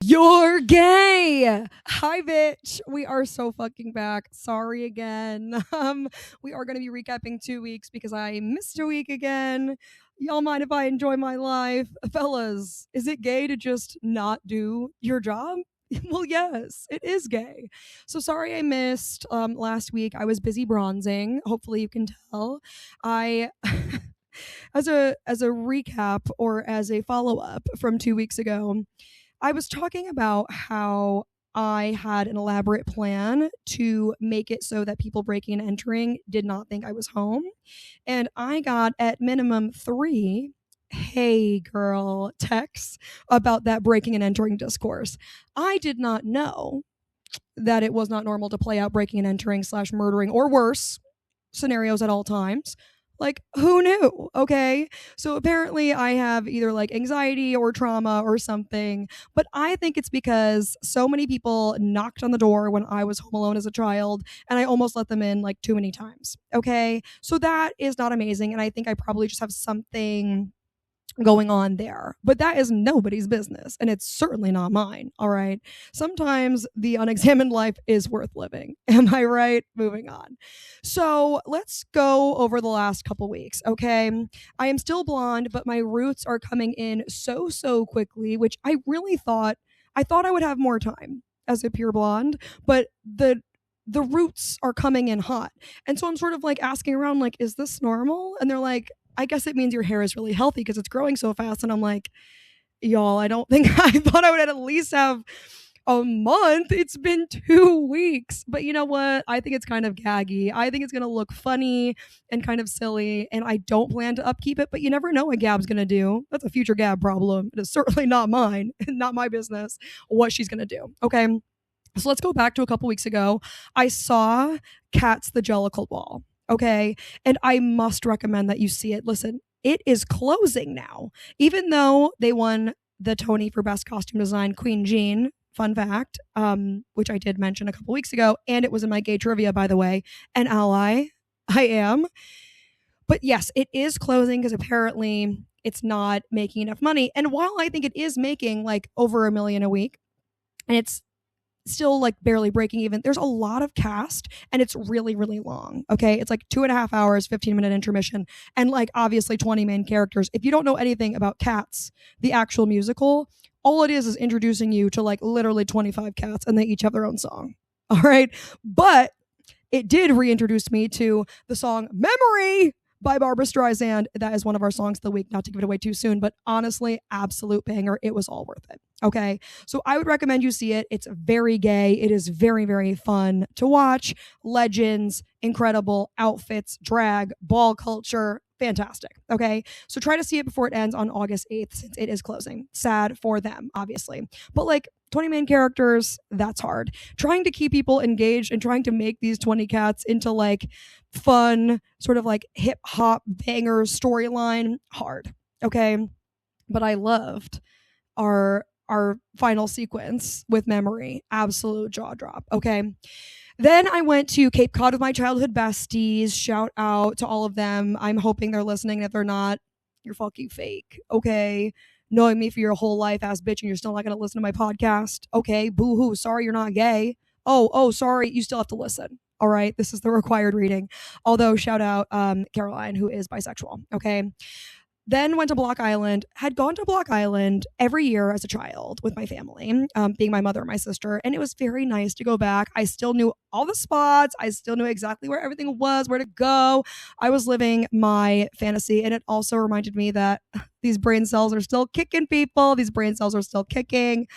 You're gay. Hi, bitch. We are so fucking back. Sorry again. We are going to be recapping 2 weeks because I missed a week again. Y'all mind if I enjoy my life? Fellas, is it gay to just not do your job? Well, yes, it is gay. So sorry I missed last week. I was busy bronzing. Hopefully you can tell. I as a recap or as a follow-up from 2 weeks ago, I was talking about how I had an elaborate plan to make it so that people breaking and entering did not think I was home. And I got at minimum 3 hey girl texts about that breaking and entering discourse. I did not know that it was not normal to play out breaking and entering slash murdering or worse scenarios at all times. Like, who knew? Okay. So apparently I have either like anxiety or trauma or something. But I think it's because so many people knocked on the door when I was home alone as a child and I almost let them in like too many times. Okay. So that is not amazing. And I think I probably just have something going on there. But that is nobody's business, and it's certainly not mine. All right. Sometimes the unexamined life is worth living. Am I right? Moving on. So let's go over the last couple weeks. Okay. I am still blonde, but my roots are coming in so quickly, which I really thought I would have more time as a pure blonde, but the roots are coming in hot. And so I'm sort of like asking around, like, is this normal? And they're like, I guess it means your hair is really healthy because it's growing so fast. And I'm like, y'all, I don't think I thought I would at least have a month. It's been 2 weeks. But you know what? I think it's kind of gaggy. I think it's going to look funny and kind of silly. And I don't plan to upkeep it, but you never know what Gab's going to do. That's a future Gab problem. It is certainly not mine, not my business, what she's going to do. Okay. So let's go back to a couple weeks ago. I saw Cats the Jellicle Ball. Okay. And I must recommend that you see it. Listen, it is closing now. Even though they won the Tony for Best Costume Design, Queen Jean, fun fact, which I did mention a couple weeks ago, and it was in my gay trivia, by the way, an ally. I am. But yes, it is closing because apparently it's not making enough money. And while I think it is making like over $1 million a week, and it's still like barely breaking even, there's a lot of cast and it's really long. Okay. It's like 2.5 hours, 15-minute intermission, and like obviously 20 main characters. If you don't know anything about Cats, the actual musical, all it is introducing you to like literally 25 cats and they each have their own song. All right. But it did reintroduce me to the song Memory by Barbra Streisand. That is one of our songs of the week, not to give it away too soon, but honestly, absolute banger. It was all worth it. Okay. So I would recommend you see it. It's very gay. It is very fun to watch. Legends, incredible outfits, drag, ball culture, fantastic. Okay. So try to see it before it ends on August 8th, since it is closing. Sad for them, obviously. But like 20 main characters, that's hard. Trying to keep people engaged and trying to make these 20 cats into like fun, sort of like hip hop banger storyline, hard. Okay. But I loved our final sequence with Memory. Absolute jaw drop. Okay. Then I went to Cape Cod with my childhood besties. Shout out to all of them. I'm hoping they're listening. If they're not, you're fucking fake. Okay. Knowing me for your whole life, ass bitch, and you're still not going to listen to my podcast. Okay. Boo hoo. Sorry you're not gay. Oh, sorry. You still have to listen. All right. This is the required reading. Although, shout out Caroline, who is bisexual. Okay. Then went to Block Island, had gone to Block Island every year as a child with my family, being my mother and my sister. And it was very nice to go back. I still knew all the spots. I still knew exactly where everything was, where to go. I was living my fantasy. And it also reminded me that these brain cells are still kicking, people. These brain cells are still kicking.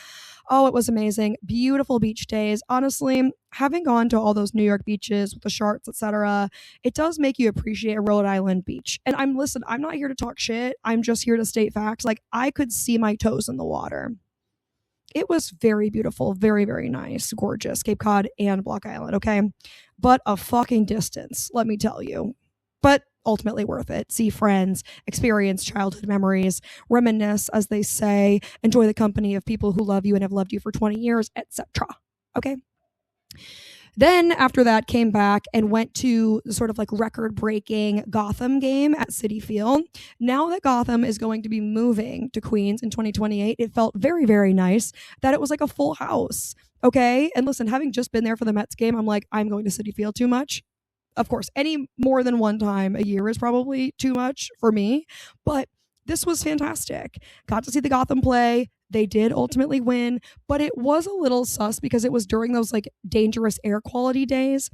Oh, it was amazing. Beautiful beach days. Honestly, having gone to all those New York beaches with the sharks, etc., it does make you appreciate a Rhode Island beach. And I'm not here to talk shit. I'm just here to state facts. Like, I could see my toes in the water. It was very beautiful, very nice, gorgeous, Cape Cod and Block Island, okay? But a fucking distance, let me tell you. But ultimately worth it. See friends, experience childhood memories, reminisce, as they say, enjoy the company of people who love you and have loved you for 20 years, etc. Okay? Then after that came back and went to the sort of like record-breaking Gotham game at Citi Field. Now that Gotham is going to be moving to Queens in 2028, it felt very, very nice that it was like a full house. Okay. And listen, having just been there for the Mets game, I'm like, I'm going to Citi Field too much. Of course, any more than one time a year is probably too much for me. But this was fantastic. Got to see the Gotham play. They did ultimately win, but it was a little sus because it was during those like dangerous air quality days.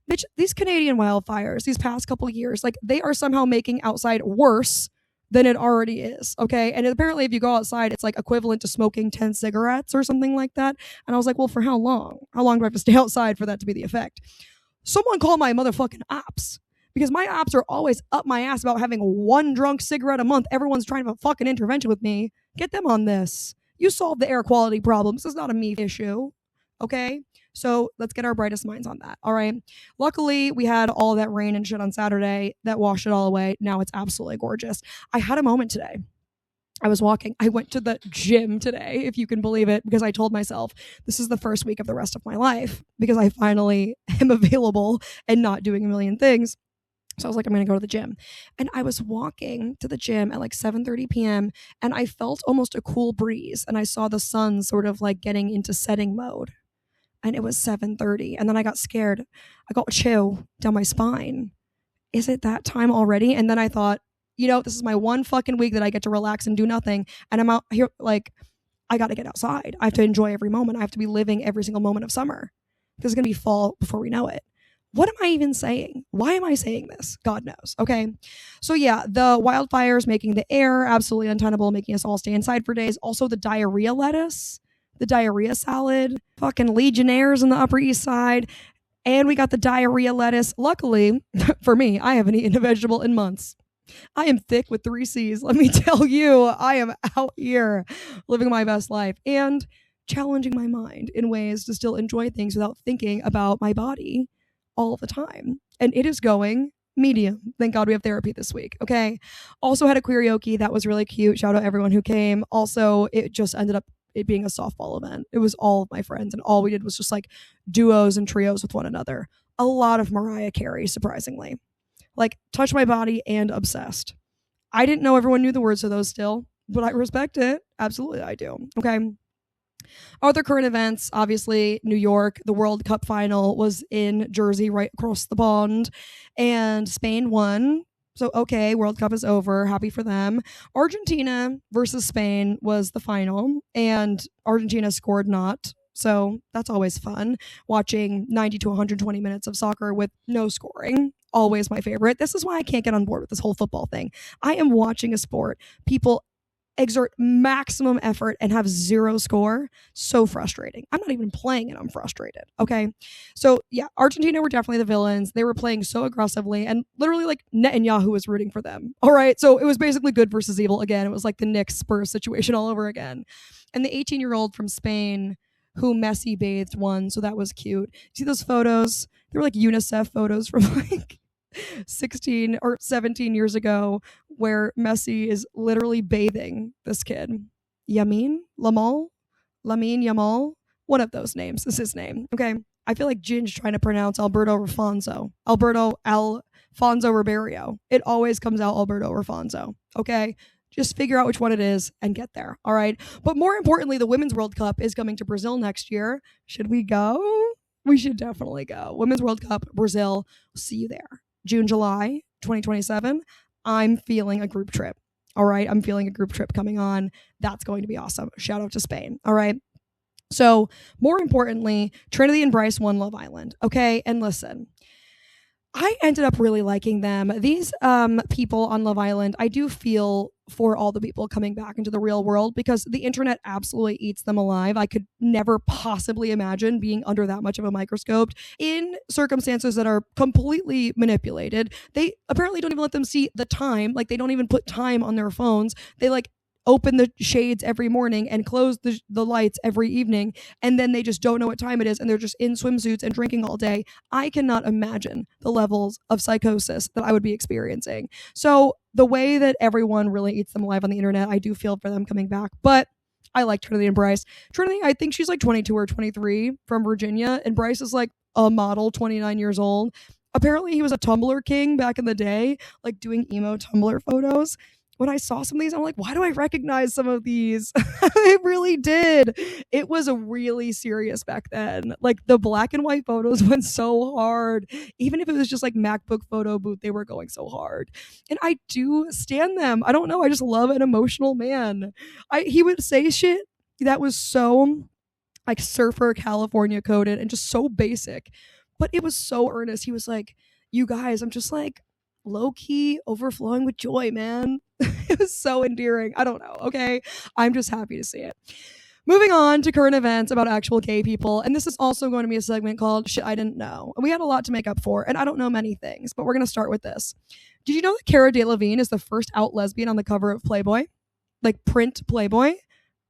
Bitch, these Canadian wildfires, these past couple years, like they are somehow making outside worse than it already is. Okay. And apparently, if you go outside, it's like equivalent to smoking 10 cigarettes or something like that. And I was like, well, for how long? How long do I have to stay outside for that to be the effect? Someone call my motherfucking ops. Because my ops are always up my ass about having one drunk cigarette a month. Everyone's trying to have a fucking intervention with me. Get them on this. You solve the air quality problem. This is not a me issue. Okay? So let's get our brightest minds on that. All right? Luckily, we had all that rain and shit on Saturday that washed it all away. Now it's absolutely gorgeous. I had a moment today. I was walking. I went to the gym today, if you can believe it, because I told myself this is the first week of the rest of my life because I finally am available and not doing a million things. So I was like, I'm going to go to the gym. And I was walking to the gym at like 7:30 p.m. and I felt almost a cool breeze. And I saw the sun sort of like getting into setting mode. And it was 7:30. And then I got scared. I got a chill down my spine. Is it that time already? And then I thought, this is my one fucking week that I get to relax and do nothing. And I'm out here like, I got to get outside. I have to enjoy every moment. I have to be living every single moment of summer. This is going to be fall before we know it. What am I even saying? Why am I saying this? God knows. Okay. So yeah, the wildfires making the air absolutely untenable, making us all stay inside for days. Also the diarrhea lettuce, the diarrhea salad, fucking Legionnaires on the Upper East Side. And we got the diarrhea lettuce. Luckily for me, I haven't eaten a vegetable in months. I am thick with 3 C's. Let me tell you, I am out here living my best life and challenging my mind in ways to still enjoy things without thinking about my body all the time. And it is going medium. Thank God we have therapy this week. Okay. Also had a karaoke. That was really cute. Shout out everyone who came. Also, it just ended up it being a softball event. It was all of my friends and all we did was just like duos and trios with one another. A lot of Mariah Carey, surprisingly. Like Touch My Body and Obsessed. I didn't know everyone knew the words to those still, but I respect it. Absolutely I do. Okay. Other current events, obviously, New York, the World Cup final was in Jersey, right across the pond, and Spain won. So, okay, World Cup is over. Happy for them. Argentina versus Spain was the final, and Argentina scored not. So that's always fun. Watching 90 to 120 minutes of soccer with no scoring. Always my favorite. This is why I can't get on board with this whole football thing. I am watching a sport. People exert maximum effort and have zero score. So frustrating. I'm not even playing and I'm frustrated. Okay. So yeah, Argentina were definitely the villains. They were playing so aggressively and literally like Netanyahu was rooting for them. All right. So it was basically good versus evil again. It was like the Knicks Spurs situation all over again. And the 18-year-old from Spain who Messi bathed won. So that was cute. See those photos? They were like UNICEF photos from like 16 or 17 years ago where Messi is literally bathing this kid. Lamine Yamal, one of those names is his name. Okay. I feel like Ginge trying to pronounce Alberto Alfonso Ribeiro. It always comes out Alberto Rafonso. Okay. Just figure out which one it is and get there. All right. But more importantly, the Women's World Cup is coming to Brazil next year. Should we go? We should definitely go. Women's World Cup, Brazil. See you there. June, July 2027. I'm feeling a group trip. All right. I'm feeling a group trip coming on. That's going to be awesome. Shout out to Spain. All right. So more importantly, Trinity and Bryce won Love Island. Okay. And listen, I ended up really liking them. These people on Love Island, I do feel for all the people coming back into the real world because the internet absolutely eats them alive. I could never possibly imagine being under that much of a microscope in circumstances that are completely manipulated. They apparently don't even let them see the time. Like they don't even put time on their phones. They like open the shades every morning and close the lights every evening, and then they just don't know what time it is and they're just in swimsuits and drinking all day. I cannot imagine the levels of psychosis that I would be experiencing. So the way that everyone really eats them alive on the internet, I do feel for them coming back, but I like Trinity and Bryce. Trinity, I think she's like 22 or 23 from Virginia, and Bryce is like a model 29 years old. Apparently he was a Tumblr king back in the day, like doing emo Tumblr photos. When I saw some of these, I'm like, why do I recognize some of these? It really did. It was a really serious back then. Like the black and white photos went so hard. Even if it was just like MacBook photo booth, they were going so hard. And I do stand them. I don't know. I just love an emotional man. He would say shit that was so like surfer California coded and just so basic. But it was so earnest. He was like, you guys, I'm just like low key overflowing with joy, man. It was so endearing. I don't know. Okay. I'm just happy to see it. Moving on to current events about actual gay people. And this is also going to be a segment called Shit I Didn't Know. We had a lot to make up for, and I don't know many things, but we're going to start with this. Did you know that Cara Delevingne is the first out lesbian on the cover of Playboy? Like print Playboy?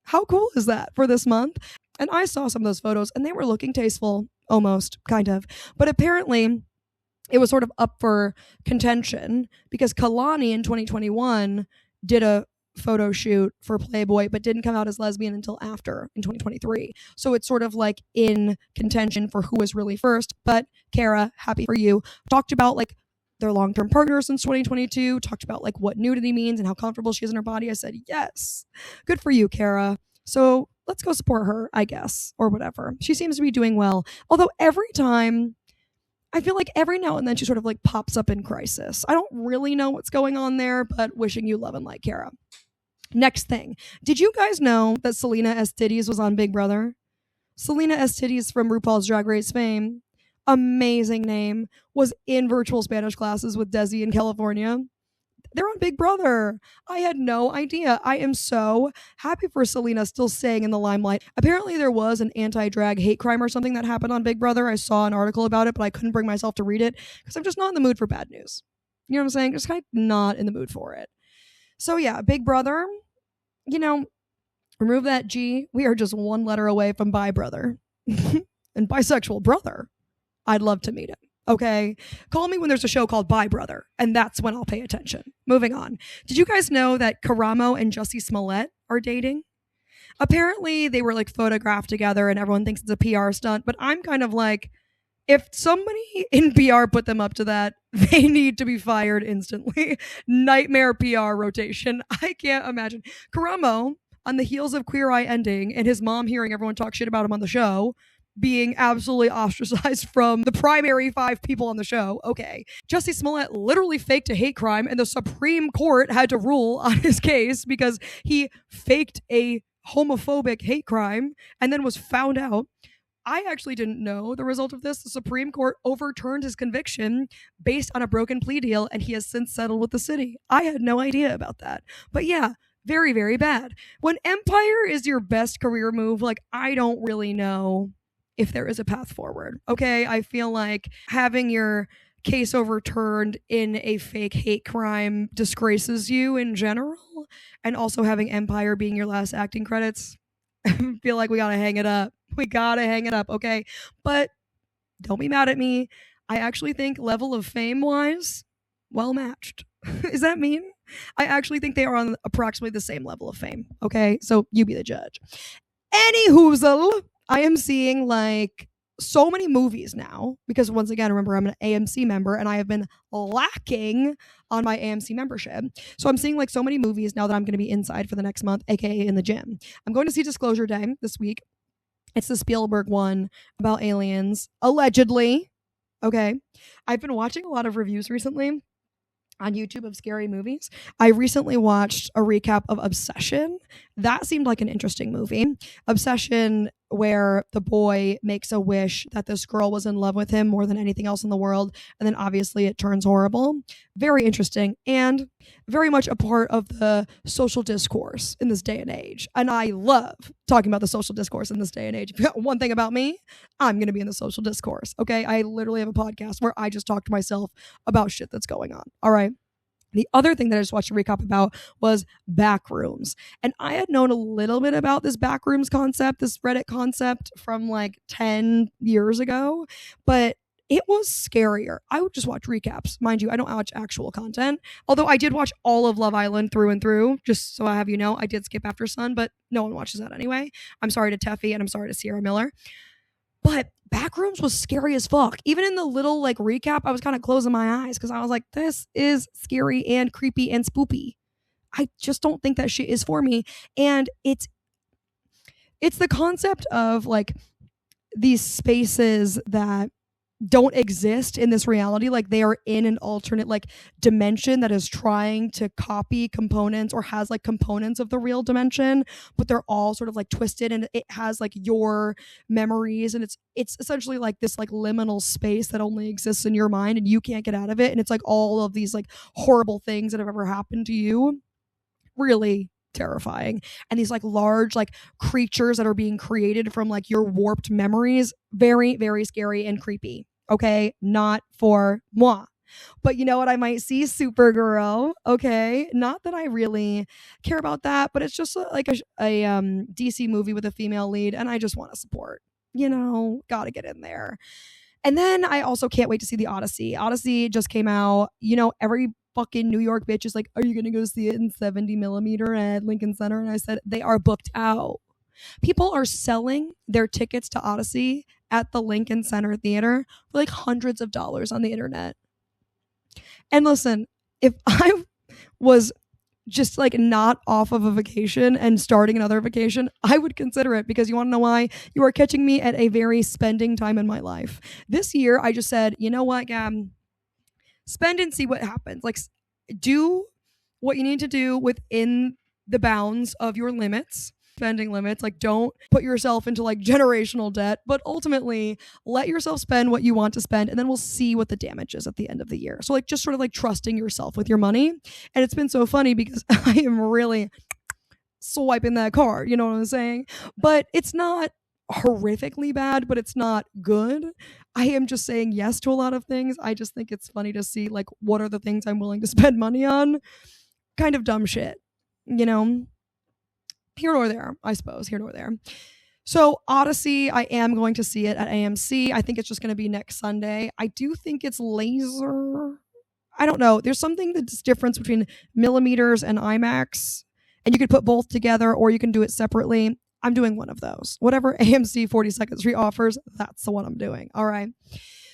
How cool is that for this month? And I saw some of those photos and they were looking tasteful, almost, kind of. But apparently it was sort of up for contention because Kalani in 2021 did a photo shoot for Playboy but didn't come out as lesbian until after in 2023. So it's sort of like in contention for who was really first. But Cara, happy for you, talked about like their long-term partner since 2022, talked about like what nudity means and how comfortable she is in her body. I said, yes, good for you, Cara. So let's go support her, I guess, or whatever. She seems to be doing well. Although every time, I feel like every now and then she sort of like pops up in crisis. I don't really know what's going on there, but wishing you love and light, Cara. Next thing. Did you guys know that Selena Estidis was on Big Brother? Selena Estidis from RuPaul's Drag Race fame, amazing name, was in virtual Spanish classes with Desi in California. They're on Big Brother. I had no idea. I am so happy for Selena still staying in the limelight. Apparently there was an anti-drag hate crime or something that happened on Big Brother. I saw an article about it, but I couldn't bring myself to read it because I'm just not in the mood for bad news. You know what I'm saying? Just kind of not in the mood for it. So yeah, Big Brother, you know, remove that G. We are just one letter away from bi brother. And bisexual brother. I'd love to meet him. Okay, call me when there's a show called Bye Brother, and that's when I'll pay attention. Moving on. Did you guys know that Karamo and Jussie Smollett are dating? Apparently, they were like photographed together, and everyone thinks it's a PR stunt. But I'm kind of like, if somebody in PR put them up to that, they need to be fired instantly. Nightmare PR rotation. I can't imagine. Karamo, on the heels of Queer Eye ending, and his mom hearing everyone talk shit about him on the show, being absolutely ostracized from the primary 5 people on the show. Okay. Jussie Smollett literally faked a hate crime and the Supreme Court had to rule on his case because he faked a homophobic hate crime and then was found out. I actually didn't know the result of this. The Supreme Court overturned his conviction based on a broken plea deal and he has since settled with the city. I had no idea about that. But yeah, very, very bad. When Empire is your best career move, like I don't really know if there is a path forward. Okay, I feel like having your case overturned in a fake hate crime disgraces you in general, and also having Empire being your last acting credits, I feel like we gotta hang it up. We gotta hang it up, okay? But don't be mad at me. I actually think level of fame wise, well matched. Is that mean? I actually think they are on approximately the same level of fame, okay? So you be the judge. Any hoozle. I am seeing like so many movies now because once again, remember I'm an AMC member and I have been lacking on my AMC membership. So I'm seeing like so many movies now that I'm going to be inside for the next month, aka in the gym. I'm going to see Disclosure Day this week. It's the Spielberg one about aliens, allegedly. Okay. I've been watching a lot of reviews recently on YouTube of scary movies. I recently watched a recap of Obsession. That seemed like an interesting movie. Obsession, where the boy makes a wish that this girl was in love with him more than anything else in the world, and then obviously it turns horrible. Very interesting and very much a part of the social discourse in this day and age. And I love talking about the social discourse in this day and age. If you got one thing about me, I'm going to be in the social discourse. Okay. I literally have a podcast where I just talk to myself about shit that's going on. All right. The other thing that I just watched a recap about was Backrooms. And I had known a little bit about this Backrooms concept, this Reddit concept from like 10 years ago, but it was scarier. I would just watch recaps. Mind you, I don't watch actual content. Although I did watch all of Love Island through and through, just so I have you know, I did skip After Sun, but no one watches that anyway. I'm sorry to Teffy and I'm sorry to Sierra Miller. But Backrooms was scary as fuck. Even in the little like recap, I was kind of closing my eyes because I was like, this is scary and creepy and spoopy. I just don't think that shit is for me. And it's the concept of like these spaces that don't exist in this reality, like they are in an alternate like dimension that is trying to copy components or has like components of the real dimension, but they're all sort of like twisted, and it has like your memories, and it's essentially like this like liminal space that only exists in your mind and you can't get out of it, and it's like all of these like horrible things that have ever happened to you. Really terrifying. And these like large like creatures that are being created from like your warped memories, very very scary and creepy. Okay, not for moi. But you know what? I might see Supergirl. Okay, not that I really care about that, but it's just like a DC movie with a female lead, and I just want to support. You know, gotta get in there. And then I also can't wait to see the Odyssey. Odyssey just came out. You know, every fucking New York bitch is like, are you gonna go see it in 70 millimeter at Lincoln Center? And I said, they are booked out. People are selling their tickets to Odyssey at the Lincoln Center Theater for like hundreds of dollars on the internet. And listen, if I was just like not off of a vacation and starting another vacation, I would consider it, because you want to know why? You are catching me at a very spending time in my life. This year, I just said, you know what, Gab? Spend and see what happens. Like, do what you need to do within the bounds of your limits, spending limits. Like, don't put yourself into like generational debt, but ultimately let yourself spend what you want to spend, and then we'll see what the damage is at the end of the year. So like just sort of like trusting yourself with your money. And it's been so funny because I am really swiping that card, you know what I'm saying? But it's not horrifically bad, but it's not good. I am just saying yes to a lot of things. I just think it's funny to see like what are the things I'm willing to spend money on. Kind of dumb shit, you know? Here nor there, I suppose. Here nor there. So Odyssey, I am going to see it at AMC. I think it's just going to be next Sunday. I do think it's laser. I don't know. There's something that's difference between millimeters and IMAX, and you could put both together or you can do it separately. I'm doing one of those. Whatever AMC 42nd Street offers, that's the one I'm doing. All right.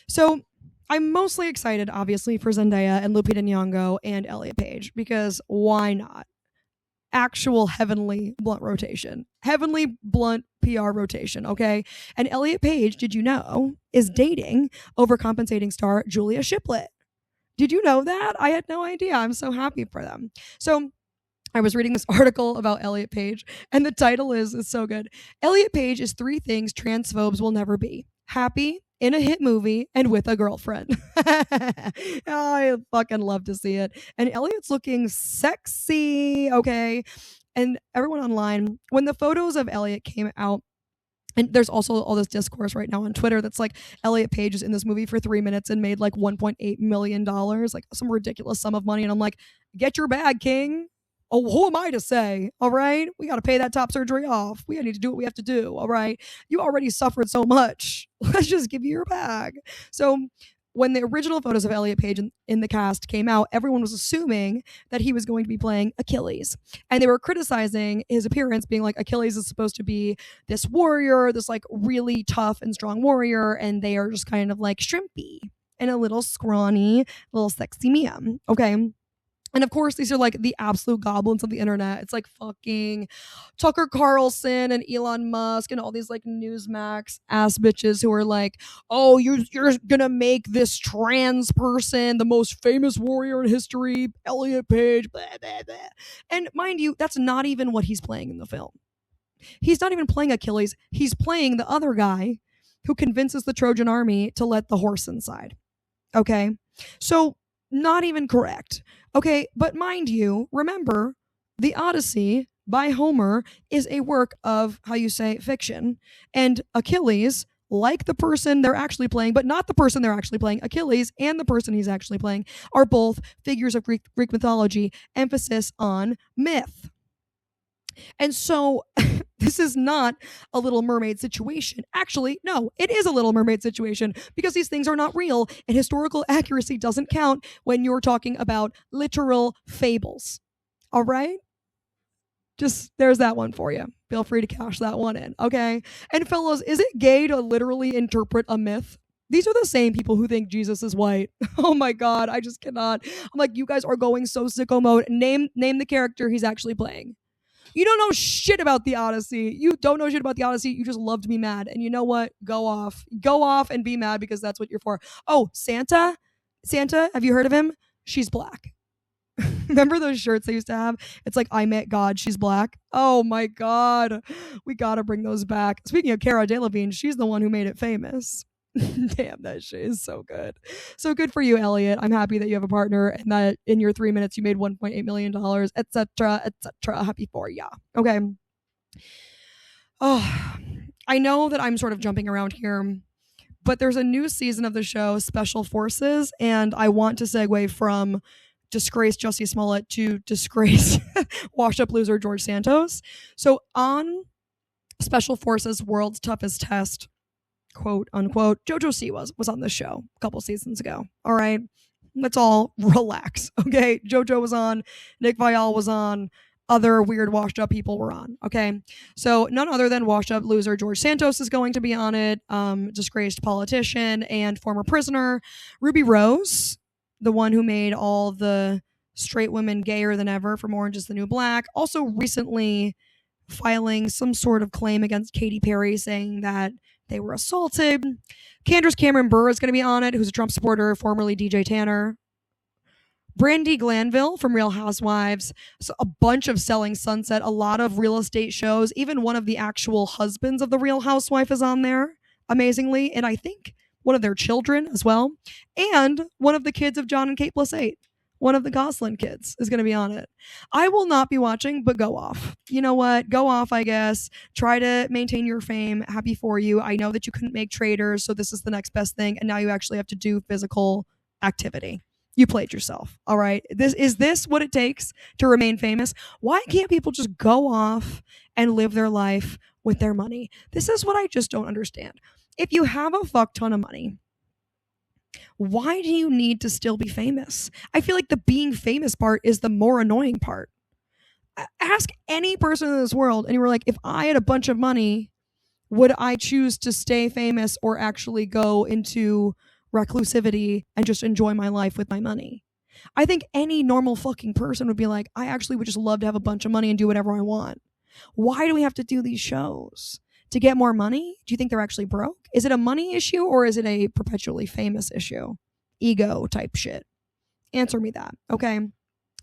So I'm mostly excited, obviously, for Zendaya and Lupita Nyong'o and Elliot Page, because why not? Actual heavenly blunt rotation. Heavenly blunt PR rotation, okay? And Elliot Page, did you know, is dating overcompensating star Julia Shiplett. Did you know that? I had no idea. I'm so happy for them. So I was reading this article about Elliot Page, and the title is so good. Elliot Page is 3 things transphobes will never be: happy, in a hit movie, and with a girlfriend. Oh, I fucking love to see it. And Elliot's looking sexy, okay? And everyone online, when the photos of Elliot came out, and there's also all this discourse right now on Twitter that's like Elliot Page is in this movie for 3 minutes and made like $1.8 million, like some ridiculous sum of money. And I'm like, get your bag, king. Oh, who am I to say? All right. We got to pay that top surgery off. We need to do what we have to do. All right. You already suffered so much. Let's just give you your bag. So when the original photos of Elliot Page in the cast came out, everyone was assuming that he was going to be playing Achilles. And they were criticizing his appearance, being like, Achilles is supposed to be this warrior, this like really tough and strong warrior. And they are just kind of like shrimpy and a little scrawny, little sexy Mia. Okay. And of course, these are like the absolute goblins of the internet. It's like fucking Tucker Carlson and Elon Musk and all these like Newsmax ass bitches who are like, oh, you're gonna make this trans person the most famous warrior in history, Elliot Page, blah, blah, blah. And mind you, that's not even what he's playing in the film. He's not even playing Achilles. He's playing the other guy who convinces the Trojan army to let the horse inside. Okay? So, not even correct. Okay, but mind you, remember, the Odyssey by Homer is a work of, how you say, fiction. And Achilles, like the person they're actually playing, but not the person they're actually playing, Achilles and the person he's actually playing are both figures of Greek mythology, emphasis on myth. And so this is not a Little Mermaid situation. Actually, no, it is a Little Mermaid situation, because these things are not real, and historical accuracy doesn't count when you're talking about literal fables. All right? Just there's that one for you. Feel free to cash that one in, okay? And fellas, is it gay to literally interpret a myth? These are the same people who think Jesus is white. Oh my god, I just cannot. I'm like, you guys are going so sicko mode. Name the character he's actually playing. You don't know shit about the Odyssey. You don't know shit about the Odyssey. You just love to be mad. And you know what? Go off. Go off and be mad because that's what you're for. Oh, Santa? Santa, have you heard of him? She's black. Remember those shirts they used to have? It's like, I met God, she's black. Oh my God. We gotta bring those back. Speaking of Cara Delevingne, she's the one who made it famous. Damn, that shit is so good. So good for you, Elliot. I'm happy that you have a partner and that in your 3 minutes you made $1.8 million, etc., etc. Happy for ya. Okay. Oh, I know that I'm sort of jumping around here, but there's a new season of the show, Special Forces, and I want to segue from disgraced Jussie Smollett to disgraced washed up loser George Santos. So on Special Forces World's Toughest Test, quote unquote, JoJo Siwa was on this show a couple seasons ago. All right. Let's all relax. Okay. JoJo was on, Nick Viall was on, other weird washed up people were on. Okay. So none other than washed up loser George Santos is going to be on it. Disgraced politician and former prisoner Ruby Rose, the one who made all the straight women gayer than ever from Orange is the New Black, also recently filing some sort of claim against Katy Perry saying that they were assaulted. Candace Cameron Bure is going to be on it, who's a Trump supporter, formerly DJ Tanner. Brandi Glanville from Real Housewives. So a bunch of Selling Sunset, a lot of real estate shows. Even one of the actual husbands of the Real Housewife is on there, amazingly. And I think one of their children as well. And one of the kids of John and Kate plus 8. One of the Gosselin kids is going to be on it. I will not be watching, but go off. You know what? Go off, I guess. Try to maintain your fame. Happy for you. I know that you couldn't make traders, so this is the next best thing. And now you actually have to do physical activity. You played yourself. All right. Is this what it takes to remain famous? Why can't people just go off and live their life with their money? This is what I just don't understand. If you have a fuck ton of money, why do you need to still be famous? I feel like the being famous part is the more annoying part. Ask any person in this world and you were like, if I had a bunch of money, would I choose to stay famous or actually go into reclusivity and just enjoy my life with my money? I think any normal fucking person would be like, I actually would just love to have a bunch of money and do whatever I want. Why do we have to do these shows? To get more money? Do you think they're actually broke? Is it a money issue or is it a perpetually famous issue? Ego type shit. Answer me that, okay?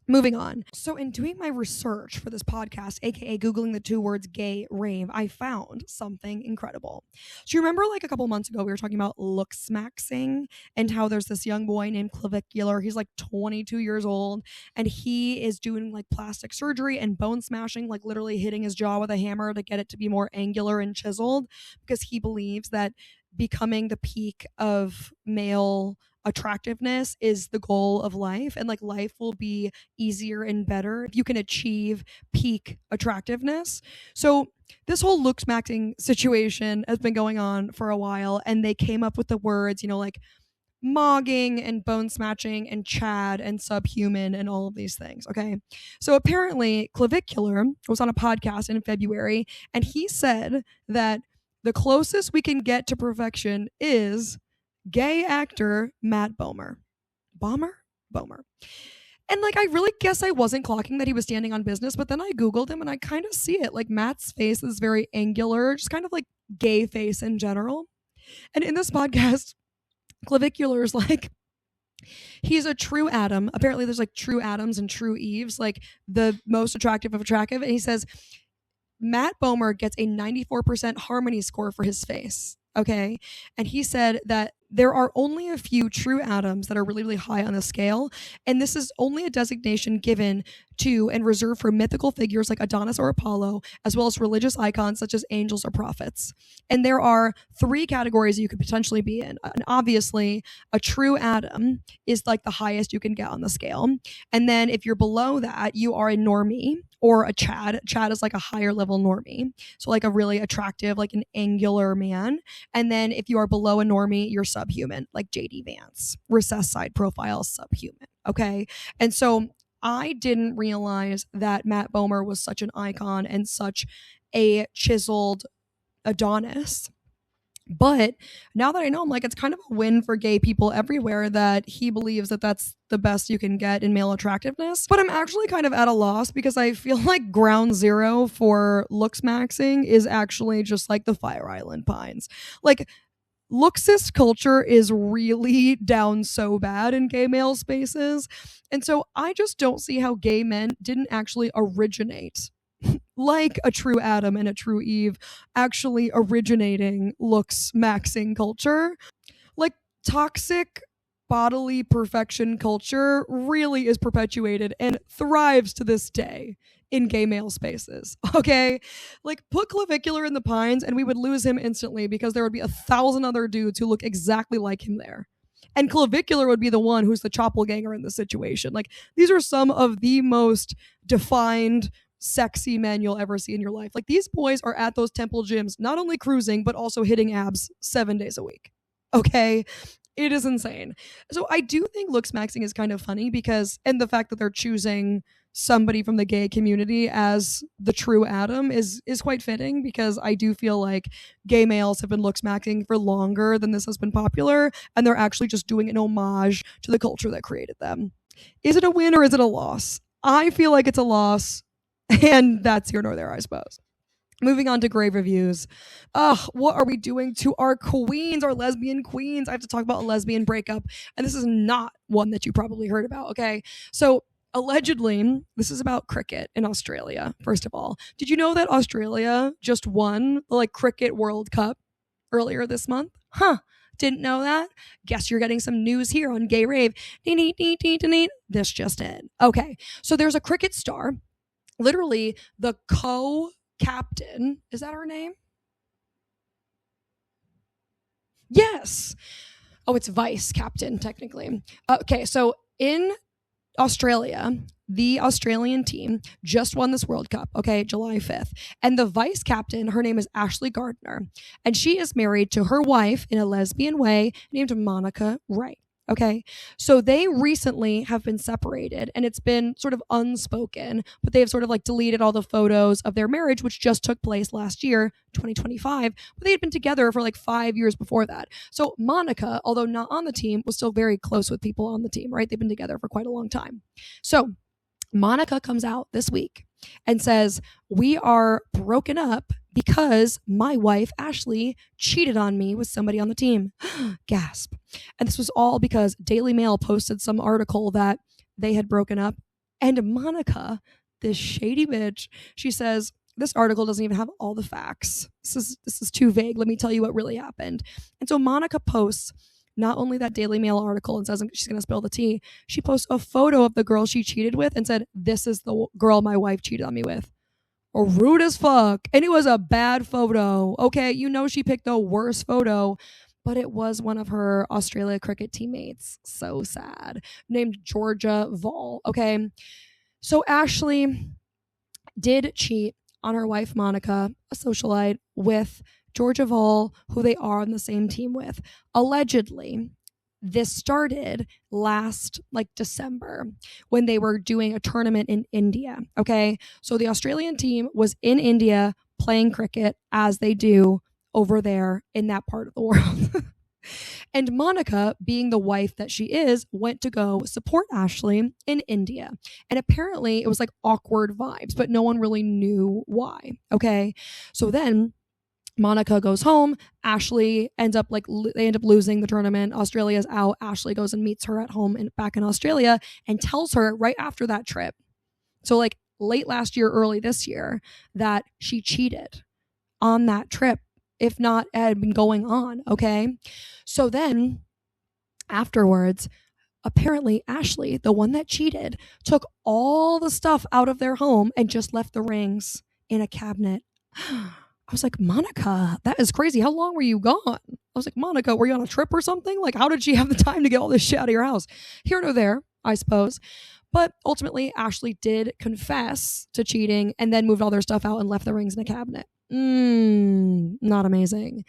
Moving on. So in doing my research for this podcast, aka Googling the 2 words gay rave, I found something incredible. So you remember like a couple months ago, we were talking about looksmaxxing and how there's this young boy named Clavicular. He's like 22 years old and he is doing like plastic surgery and bone smashing, like literally hitting his jaw with a hammer to get it to be more angular and chiseled because he believes that becoming the peak of male attractiveness is the goal of life and like life will be easier and better if you can achieve peak attractiveness. So this whole looksmaxxing situation has been going on for a while and they came up with the words, you know, like mogging and bone smashing and Chad and subhuman and all of these things. Okay. So apparently Clavicular was on a podcast in February and he said that the closest we can get to perfection is gay actor Matt Bomer. Bomer. And like, I really guess I wasn't clocking that he was standing on business, but then I Googled him and I kind of see it. Like Matt's face is very angular, just kind of like gay face in general. And in this podcast, Clavicular is like, he's a true Adam. Apparently there's like true Adams and true Eves, like the most attractive of attractive. And he says, Matt Bomer gets a 94% harmony score for his face. Okay. And he said that there are only a few true Adams that are really, really high on the scale. And this is only a designation given to and reserved for mythical figures like Adonis or Apollo, as well as religious icons such as angels or prophets. And there are 3 categories you could potentially be in. And obviously, a true Adam is like the highest you can get on the scale. And then if you're below that, you are a normie or a Chad. Chad is like a higher level normie. So like a really attractive, like an angular man. And then if you are below a normie, you're subhuman, like JD Vance. Recessed side profile, subhuman. Okay. And so I didn't realize that Matt Bomer was such an icon and such a chiseled Adonis. But now that I know, I'm like, it's kind of a win for gay people everywhere that he believes that that's the best you can get in male attractiveness. But I'm actually kind of at a loss because I feel like ground zero for looksmaxxing is actually just like the Fire Island Pines. Like, looksist culture is really down so bad in gay male spaces. And so I just don't see how gay men didn't actually originate like a true Adam and a true Eve actually originating looksmaxxing culture. Like, toxic bodily perfection culture really is perpetuated and thrives to this day in gay male spaces. Okay? Like, put Clavicular in the Pines and we would lose him instantly because there would be 1,000 other dudes who look exactly like him there. And Clavicular would be the one who's the choppelganger in the situation. Like, these are some of the most defined sexy men you'll ever see in your life. Like, these boys are at those temple gyms not only cruising but also hitting abs 7 days a week. Okay? It is insane. So I do think looksmaxxing is kind of funny because, and the fact that they're choosing somebody from the gay community as the true Adam is quite fitting, because I do feel like gay males have been looksmaxxing for longer than this has been popular, and they're actually just doing an homage to the culture that created them. Is it a win or is it a loss? I feel like it's a loss. And that's here nor there, I suppose. Moving on to grave reviews. What are we doing to our queens, our lesbian queens? I have to talk about a lesbian breakup, and this is not one that you probably heard about, okay? So, allegedly, this is about cricket in Australia, first of all. Did you know that Australia just won the Cricket World Cup earlier this month? Didn't know that? Guess you're getting some news here on Gay Rave. This just in. Okay, so there's a cricket star, literally the co-captain. Is that her name? Yes. Oh, it's vice captain, technically. Okay, so in Australia, the Australian team just won this World Cup, okay, July 5th. And the vice captain, her name is Ashley Gardner. And she is married to her wife in a lesbian way named Monica Wright. Okay, so they recently have been separated, and it's been sort of unspoken, but they've sort of deleted all the photos of their marriage, which just took place last year, 2025, but they had been together for 5 years before that. So Monica, although not on the team, was still very close with people on the team, right? They've been together for quite a long time. So Monica comes out this week and says, we are broken up because my wife, Ashley, cheated on me with somebody on the team. Gasp. And this was all because Daily Mail posted some article that they had broken up. And Monica, this shady bitch, she says, this article doesn't even have all the facts. This is too vague. Let me tell you what really happened. And so Monica posts not only that Daily Mail article and says she's going to spill the tea, she posts a photo of the girl she cheated with and said, this is the girl my wife cheated on me with. Or rude as fuck. And it was a bad photo. Okay, she picked the worst photo, but it was one of her Australia cricket teammates. So sad. Named Georgia Vall. Okay, so Ashley did cheat on her wife Monica, a socialite, with Georgia Vall, who they are on the same team with. Allegedly, this started last December when they were doing a tournament in India. Okay, so the Australian team was in India playing cricket as they do over there in that part of the world. And Monica, being the wife that she is, went to go support Ashley in India. And apparently it was awkward vibes, but no one really knew why. Okay, so then Monica goes home. Ashley ends up they end up losing the tournament. Australia's out. Ashley goes and meets her at home back in Australia and tells her right after that trip, so late last year, early this year, that she cheated on that trip, if not it had been going on. Okay, so then afterwards, apparently Ashley, the one that cheated, took all the stuff out of their home and just left the rings in a cabinet. I was like, Monica, that is crazy. How long were you gone? I was like, Monica, were you on a trip or something? How did she have the time to get all this shit out of your house? Here nor there, I suppose. But ultimately, Ashley did confess to cheating and then moved all their stuff out and left the rings in a cabinet. Not amazing.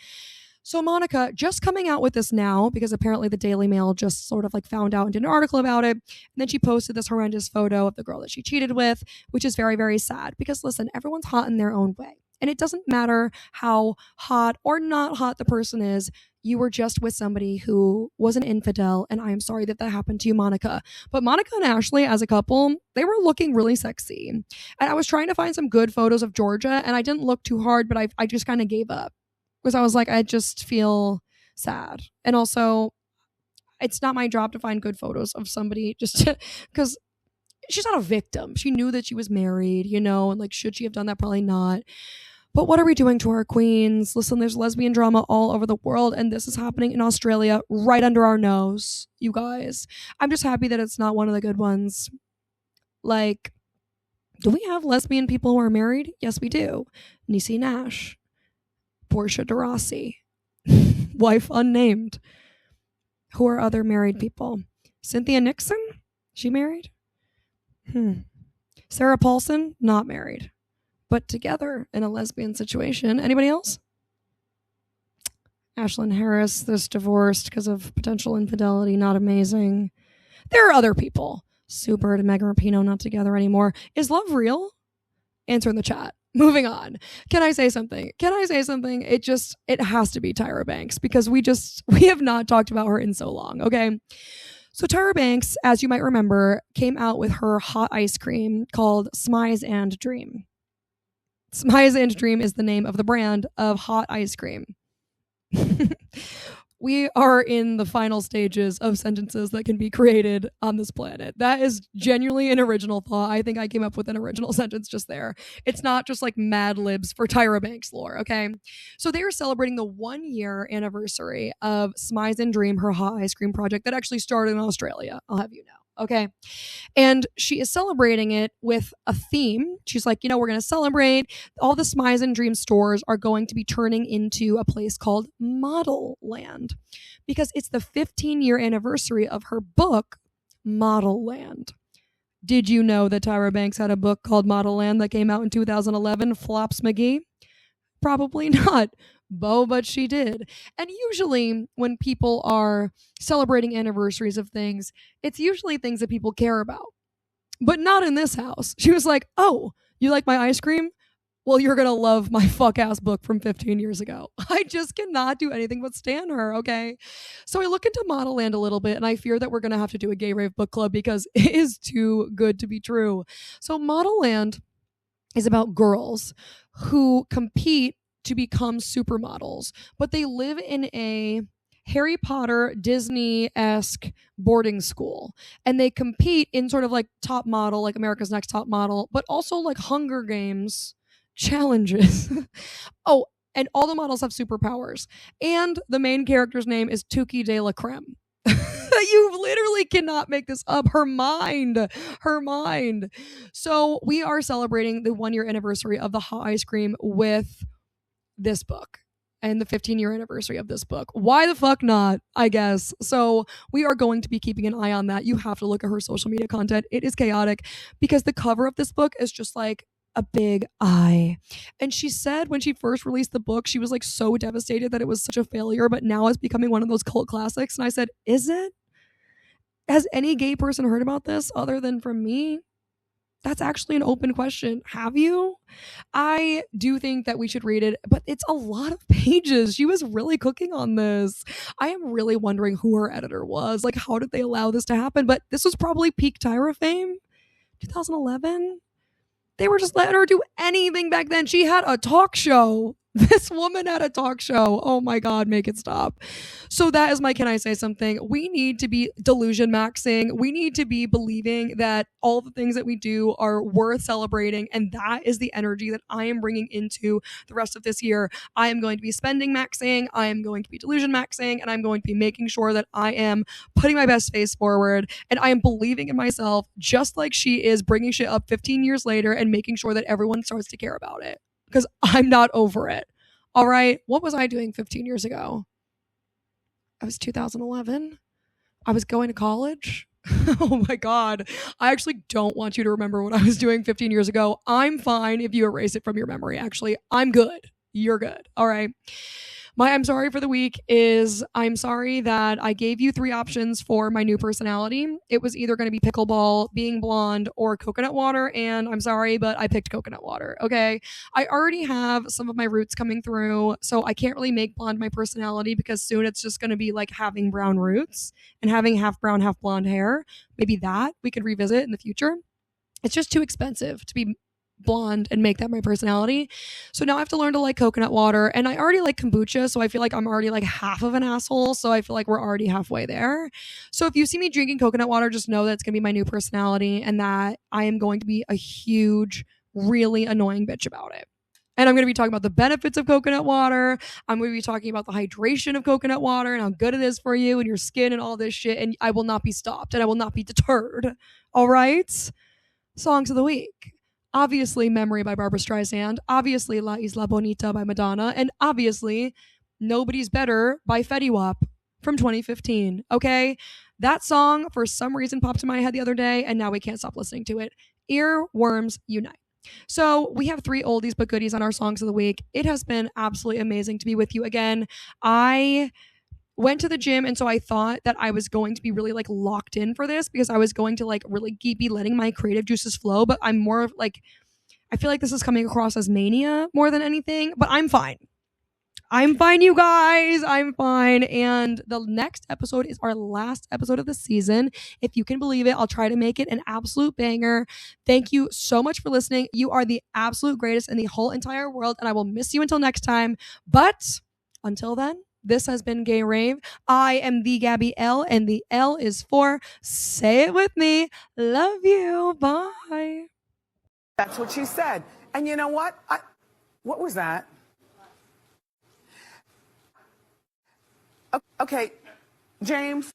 So Monica just coming out with this now because apparently the Daily Mail just sort of like found out and did an article about it. And then she posted this horrendous photo of the girl that she cheated with, which is very, very sad because listen, everyone's hot in their own way. And it doesn't matter how hot or not hot the person is. You were just with somebody who was an infidel. And I am sorry that that happened to you, Monica. But Monica and Ashley as a couple, they were looking really sexy. And I was trying to find some good photos of Georgia and I didn't look too hard, but I just kind of gave up. Because I was like, I just feel sad. And also, it's not my job to find good photos of somebody just because she's not a victim. She knew that she was married, you know, and like, should she have done that? Probably not. But what are we doing to our queens? Listen, there's lesbian drama all over the world, and this is happening in Australia right under our nose, you guys. I'm just happy that it's not one of the good ones. Like, do we have lesbian people who are married? Yes, we do. Niecy Nash. Portia de Rossi, wife unnamed. Who are other married people? Cynthia Nixon? She married? Sarah Paulson? Not married. But together in a lesbian situation. Anybody else? Ashlyn Harris, this divorced because of potential infidelity. Not amazing. There are other people. Sue Bird and Megan Rapinoe not together anymore. Is love real? Answer in the chat. Moving on. Can I say something? It has to be Tyra Banks because we have not talked about her in so long, okay? So Tyra Banks, as you might remember, came out with her hot ice cream called Smize and Dream. Smize and Dream is the name of the brand of hot ice cream. We are in the final stages of sentences that can be created on this planet. That is genuinely an original thought. I think I came up with an original sentence just there. It's not just like Mad Libs for Tyra Banks lore, okay? So they are celebrating the 1-year anniversary of Smize and Dream, her hot ice cream project that actually started in Australia. I'll have you know. Okay. And she is celebrating it with a theme. She's like, we're going to celebrate. All the Smize and Dream stores are going to be turning into a place called Model Land because it's the 15-year anniversary of her book, Model Land. Did you know that Tyra Banks had a book called Model Land that came out in 2011? Flops McGee? Probably not. But she did. And usually when people are celebrating anniversaries of things, it's usually things that people care about. But not in this house. She was like, oh, you like my ice cream? Well, you're going to love my fuck-ass book from 15 years ago. I just cannot do anything but stand her, okay? So I look into Model Land a little bit, and I fear that we're going to have to do a gay rave book club because it is too good to be true. So Model Land is about girls who compete to become supermodels, but they live in a Harry Potter Disney-esque boarding school, and they compete in sort of like Top Model, like America's Next Top Model, but also like Hunger Games challenges. Oh, and all the models have superpowers, and the main character's name is Tuki de la Creme. You literally cannot make this up. Her mind. So we are celebrating the 1-year anniversary of the hot ice cream with this book and the 15-year anniversary of this book. Why the fuck not, I guess. So we are going to be keeping an eye on that. You have to look at her social media content. It is chaotic because the cover of this book is just like a big eye. And she said when she first released the book, she was like so devastated that it was such a failure, but now it's becoming one of those cult classics. And I said, is it? Has any gay person heard about this other than from me? That's actually an open question. Have you? I do think that we should read it, but it's a lot of pages. She was really cooking on this. I am really wondering who her editor was. Like, how did they allow this to happen? But this was probably peak Tyra fame, 2011. They were just letting her do anything back then. She had a talk show. This woman had a talk show. Oh my God, make it stop. So that is my Can I Say Something? We need to be delusion maxing. We need to be believing that all the things that we do are worth celebrating. And that is the energy that I am bringing into the rest of this year. I am going to be spending maxing. I am going to be delusion maxing. And I'm going to be making sure that I am putting my best face forward. And I am believing in myself just like she is bringing shit up 15 years later and making sure that everyone starts to care about it. Because I'm not over it. All right. What was I doing 15 years ago? I was 2011. I was going to college. Oh my God. I actually don't want you to remember what I was doing 15 years ago. I'm fine if you erase it from your memory, actually. I'm good. You're good. All right. My I'm sorry for the week is I'm sorry that I gave you 3 options for my new personality. It was either going to be pickleball, being blonde, or coconut water, and I'm sorry, but I picked coconut water, okay? I already have some of my roots coming through, so I can't really make blonde my personality because soon it's just going to be like having brown roots and having half brown, half blonde hair. Maybe that we could revisit in the future. It's just too expensive to be blonde and make that my personality. So now I have to learn to like coconut water, and I already like kombucha, so I feel like I'm already like half of an asshole, so I feel like we're already halfway there. So if you see me drinking coconut water, just know that it's going to be my new personality and that I am going to be a huge, really annoying bitch about it. And I'm going to be talking about the benefits of coconut water. I'm going to be talking about the hydration of coconut water and how good it is for you and your skin and all this shit. And I will not be stopped and I will not be deterred. All right? Songs of the week. Obviously, Memory by Barbra Streisand. Obviously, La Isla Bonita by Madonna. And obviously, Nobody's Better by Fetty Wap from 2015. Okay? That song, for some reason, popped in my head the other day, and now we can't stop listening to it. Earworms Unite. So we have 3 oldies but goodies on our songs of the week. It has been absolutely amazing to be with you again. I went to the gym, and so I thought that I was going to be really like locked in for this because I was going to like really be letting my creative juices flow, but I'm more of like, I feel like this is coming across as mania more than anything, but I'm fine. I'm fine, you guys. I'm fine. And the next episode is our last episode of the season. If you can believe it, I'll try to make it an absolute banger. Thank you so much for listening. You are the absolute greatest in the whole entire world, and I will miss you until next time. But until then, this has been Gay Rave. I am the Gabby L, and the L is for say it with me. Love you. Bye. That's what she said. And you know what? What was that? Okay, James.